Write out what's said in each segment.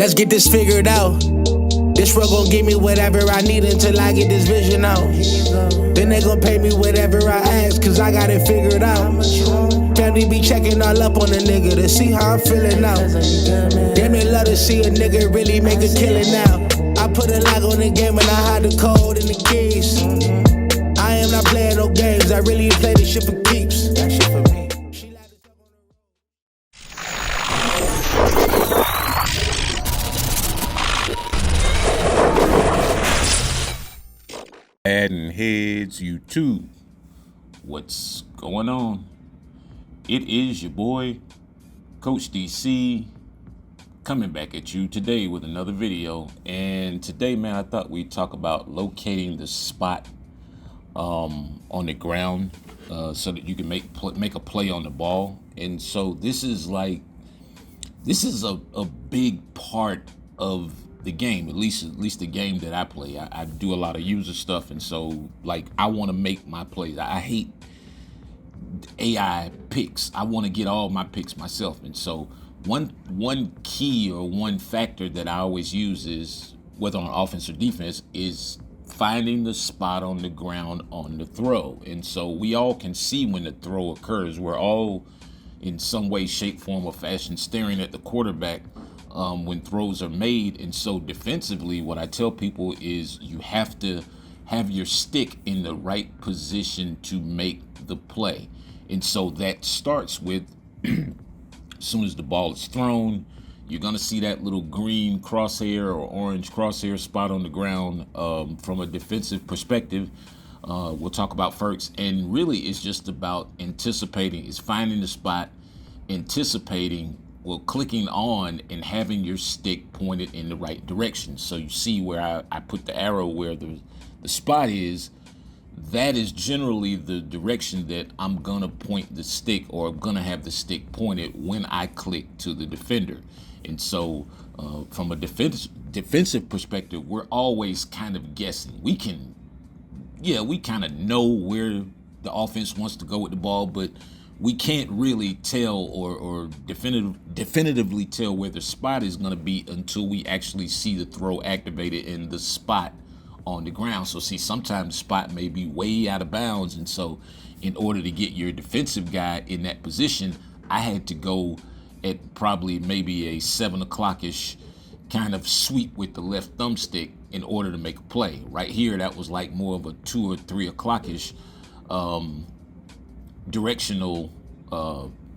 Let's get this figured out. This world gon' give me whatever I need until I get this vision out. Then they gon' pay me whatever I ask, cause I got it figured out. Family be checking all up on a nigga to see how I'm feeling now. Damn, they love to see a nigga really make a killing now. I put a lock on the game and I hide the code and the keys. I am not playing no games, I really play this shit for keeps. That shit for me. MaddenHeadz YouTube, what's going on? It is your boy Coach DC coming back at you today with another video. And today, man, I thought we'd talk about locating the spot on the ground so that you can make a play on the ball. And so this is a big part of the game, at least the game that I play. I do a lot of user stuff, and so like I want to make my plays. I hate AI picks. I want to get all my picks myself. And so one key or one factor that I always use is, whether on offense or defense, is finding the spot on the ground on the throw. And so we all can see when the throw occurs. We're all in some way, shape, form, or fashion staring at the quarterback when throws are made. And so defensively, what I tell people is you have to have your stick in the right position to make the play. And so that starts with as soon as the ball is thrown, you're going to see that little green crosshair or orange crosshair spot on the ground. From a defensive perspective, we'll talk about first. And really, it's just about anticipating. It's finding the spot, anticipating, clicking on and having your stick pointed in the right direction. So you see where I put the arrow where the spot is. That is generally the direction that I'm gonna point the stick, or I'm gonna have the stick pointed when I click to the defender. And so from a defensive perspective, we're always kind of guessing. We kind of know where the offense wants to go with the ball, but we can't really tell or definitively tell where the spot is going to be until we actually see the throw activated in the spot on the ground. So see, sometimes the spot may be way out of bounds. And so in order to get your defensive guy in that position, I had to go at probably maybe a 7 o'clock-ish kind of sweep with the left thumbstick in order to make a play. Right here, that was like more of a 2 or 3 o'clock-ish directional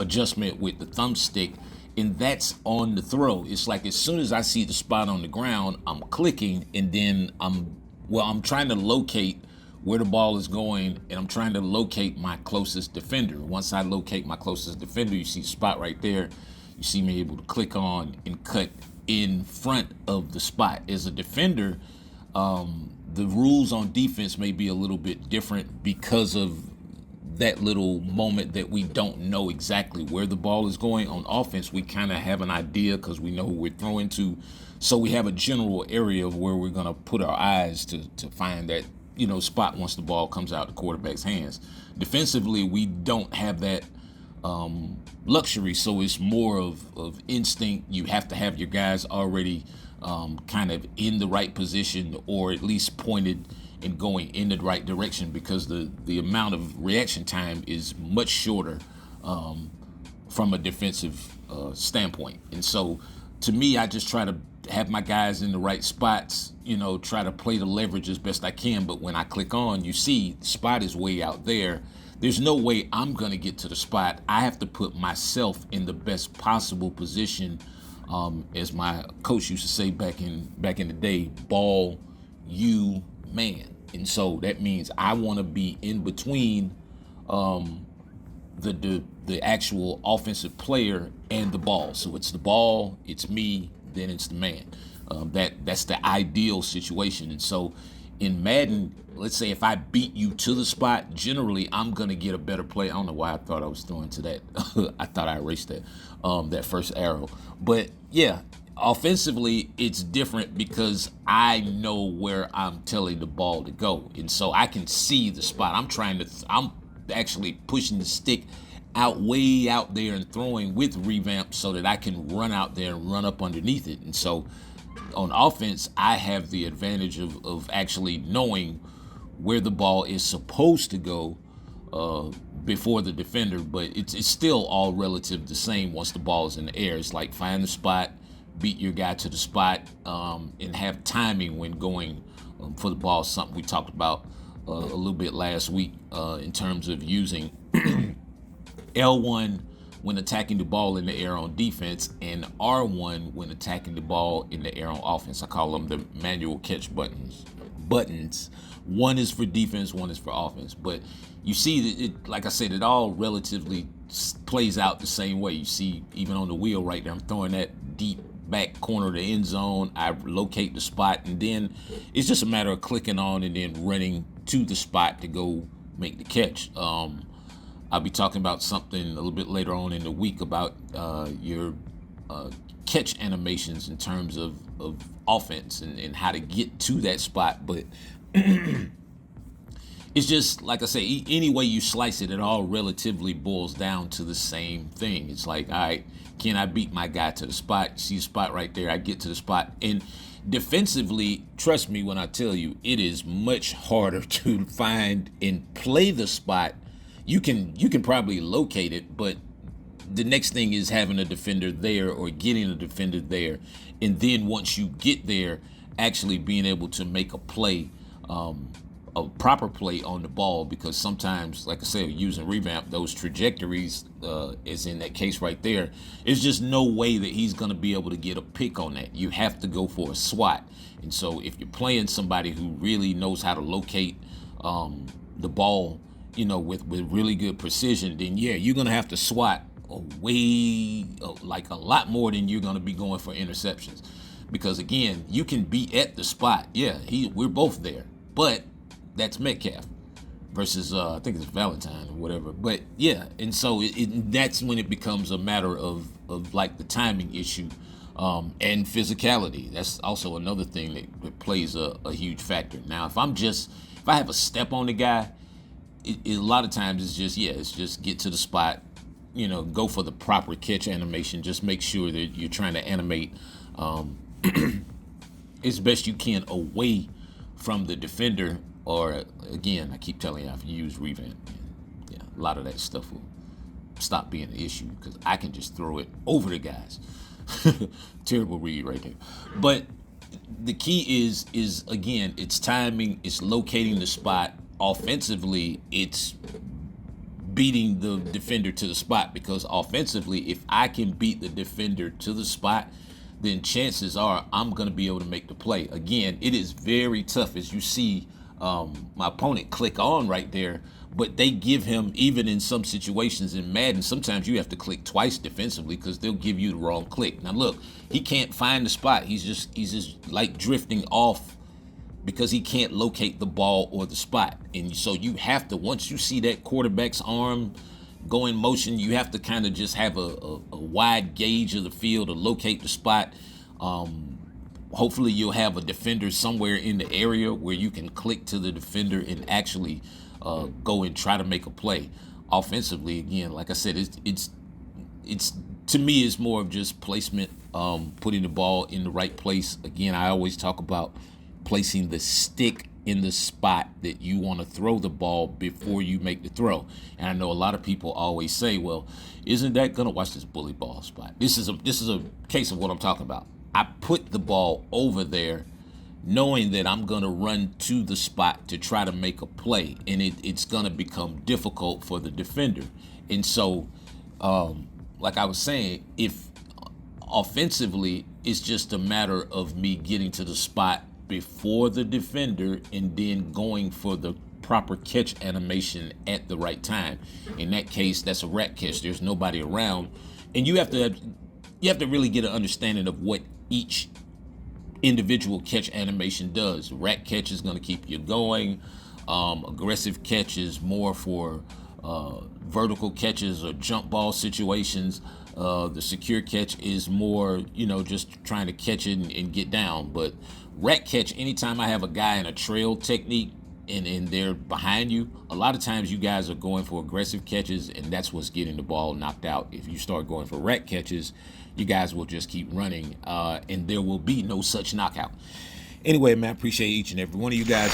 adjustment with the thumbstick, and that's on the throw. It's like as soon as I see the spot on the ground, I'm clicking, and then I'm trying to locate where the ball is going, and I'm trying to locate my closest defender. Once I locate my closest defender, you see the spot right there. You see me able to click on and cut in front of the spot. As a defender, the rules on defense may be a little bit different because of that little moment that we don't know exactly where the ball is going. On offense, we kind of have an idea because we know who we're throwing to. So we have a general area of where we're going to put our eyes to find that, spot once the ball comes out the quarterback's hands. Defensively, we don't have that luxury. So it's more of instinct. You have to have your guys already kind of in the right position, or at least pointed and going in the right direction, because the amount of reaction time is much shorter from a defensive standpoint. And so to me, I just try to have my guys in the right spots, try to play the leverage as best I can. But when I click on, you see the spot is way out there. There's no way I'm gonna get to the spot. I have to put myself in the best possible position. As my coach used to say back in the day, ball you man. And so that means I want to be in between the actual offensive player and the ball. So it's the ball, it's me, then it's the man. That's the ideal situation. And so in Madden, let's say if I beat you to the spot, generally I'm gonna get a better play. I don't know why I thought I was throwing to that. I thought I erased that first arrow. But yeah, offensively, it's different because I know where I'm telling the ball to go. And so I can see the spot. I'm actually pushing the stick way out there and throwing with revamp so that I can run out there and run up underneath it. And so on offense, I have the advantage of actually knowing where the ball is supposed to go before the defender, but it's still all relative the same once the ball is in the air. It's like find the spot, beat your guy to the spot, and have timing when going for the ball. Something we talked about a little bit last week in terms of using L1 when attacking the ball in the air on defense and R1 when attacking the ball in the air on offense. I call them the manual catch buttons. One is for defense, one is for offense. But you see that it, like I said, it all relatively plays out the same way. You see, even on the wheel right there, I'm throwing that deep back corner of the end zone. I locate the spot, and then it's just a matter of clicking on and then running to the spot to go make the catch. I'll be talking about something a little bit later on in the week about your catch animations in terms of offense and how to get to that spot. But it's just, like I say, any way you slice it, it all relatively boils down to the same thing. It's like, all right, can I beat my guy to the spot? See the spot right there, I get to the spot. And defensively, trust me when I tell you, it is much harder to find and play the spot. You can probably locate it, but the next thing is having a defender there or getting a defender there. And then once you get there, actually being able to make a play, a proper play on the ball, because sometimes, like I said, using revamp, those trajectories, as in that case right there, there's just no way that he's going to be able to get a pick on that. You have to go for a swat. And so if you're playing somebody who really knows how to locate the ball, with really good precision, then yeah, you're going to have to swat like a lot more than you're going to be going for interceptions. Because again, you can be at the spot. Yeah, we're both there. But that's Metcalf versus I think it's Valentine or whatever. But yeah, and so that's when it becomes a matter of like the timing issue and physicality. That's also another thing that plays a huge factor. Now, if I have a step on the guy, a lot of times it's just get to the spot, go for the proper catch animation. Just make sure that you're trying to animate as best you can away from the defender. Or again, I keep telling you, I've used revamp. Yeah, a lot of that stuff will stop being an issue because I can just throw it over the guys. Terrible read right there. But the key is again, it's timing, it's locating the spot. Offensively, it's beating the defender to the spot, because offensively, if I can beat the defender to the spot, then chances are I'm going to be able to make the play. Again, it is very tough, as you see my opponent click on right there, but they give him, even in some situations in Madden, sometimes you have to click twice defensively because they'll give you the wrong click. Now look, he can't find the spot. He's just like drifting off because he can't locate the ball or the spot. And so you have to, once you see that quarterback's arm go in motion, you have to kind of just have a wide gauge of the field to locate the spot. Hopefully you'll have a defender somewhere in the area where you can click to the defender and actually go and try to make a play. Offensively, again, like I said, it's to me, it's more of just placement, putting the ball in the right place. Again, I always talk about placing the stick in the spot that you want to throw the ball before you make the throw. And I know a lot of people always say, well, isn't that going to watch this bully ball spot? This is a case of what I'm talking about. I put the ball over there knowing that I'm going to run to the spot to try to make a play, and it's going to become difficult for the defender. And so, like I was saying, if offensively, it's just a matter of me getting to the spot before the defender and then going for the proper catch animation at the right time. In that case, that's a rat catch. There's nobody around, and you have to really get an understanding of what each individual catch animation does. Rat catch is going to keep you going. Aggressive catch is more for vertical catches or jump ball situations. The secure catch is more, just trying to catch it and get down. But rat catch, anytime I have a guy in a trail technique, and they're behind you, a lot of times you guys are going for aggressive catches, and that's what's getting the ball knocked out. If you start going for rat catches, you guys will just keep running, and there will be no such knockout. Anyway, man, I appreciate each and every one of you guys.